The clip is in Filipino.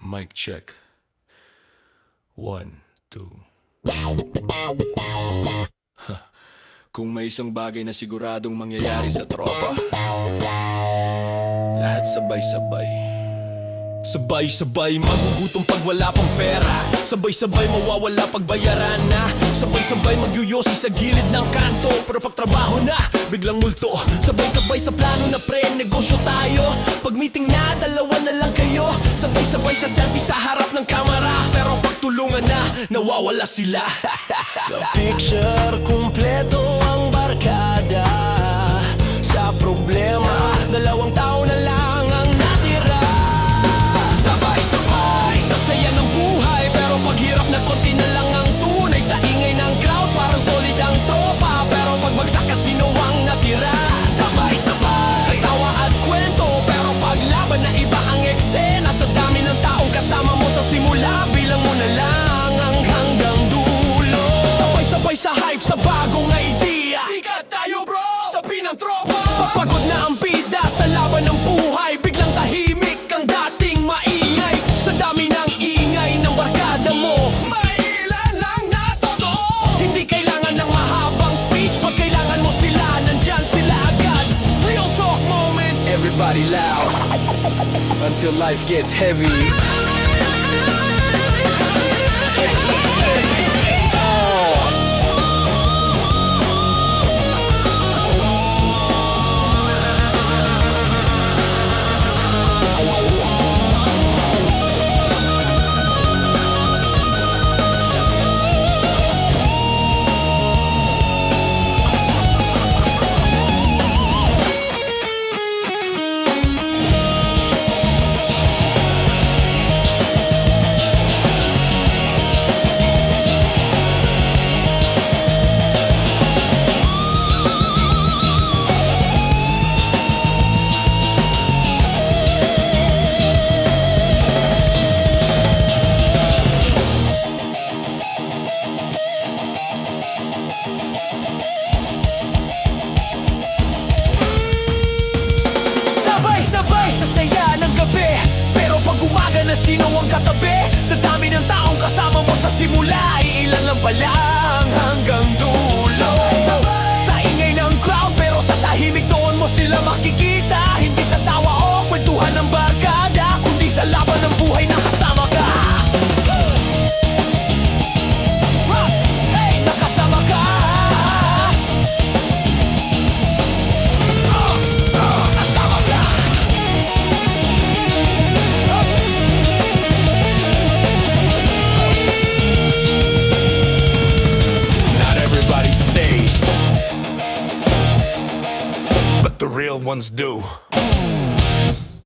Mic check. 1, 2. Kung may isang bagay na siguradong mangyayari sa tropa, lahat sabay-sabay. Sabay-sabay magugutom pag wala pang pera. Sabay-sabay mawawala pag bayaran na. Sabay-sabay magyuyosi sa gilid ng kanto. Pero pag trabaho na, biglang multo. Sabay-sabay sa plano na pre, negosyo tayo. Pag meeting na, dalawa na lang kayo. Sabay-sabay sa selfie sa harap ng kamera. Pero pag tulungan na, nawawala sila. Sa picture, kumpleto ang barkada. Sa problema, dalawang tao na lang ang natira. Sabay-sabay sa saya ng buhay. Pero paghirap na konti na lang ang tunay. Sa ingay ng crowd, parang solid ang tropa. Pero pagbagsak kasino ang natira. Sabay-sabay sa tawa at kwento. Pero paglaban na iba ang eksena. Sa dami ng taong kasama mo sa simula, bilang mo na lang ang hanggang dulo. Sabay-sabay sa hype, sa bagong idea. Sikat tayo bro, sabi ng tropa. Papagod na ang bida sa laban ng buhay. Biglang tahimik ang dating maingay. Sa dami ng ingay ng barkada mo, may ilan lang na totoo. Hindi kailangan ng mahabang speech. Pag kailangan mo sila, nandyan sila agad. Real talk moment, everybody loud until life gets heavy. Sabay-sabay sa saya ng gabi. Pero pag umaga na, sino ang katabi? Sa dami ng taong kasama mo sa simula, iilan lang pala ang hanggang dulo. Sa ingay ng crowd, pero sa tahimik doon mo sila makikita. Hindi sa tawa o kwentuhan ng barkada, kundi sa laban ng buhay na kasama ka. Hey, nakasama ka. Kasama ka. Not everybody stays, but the real ones do.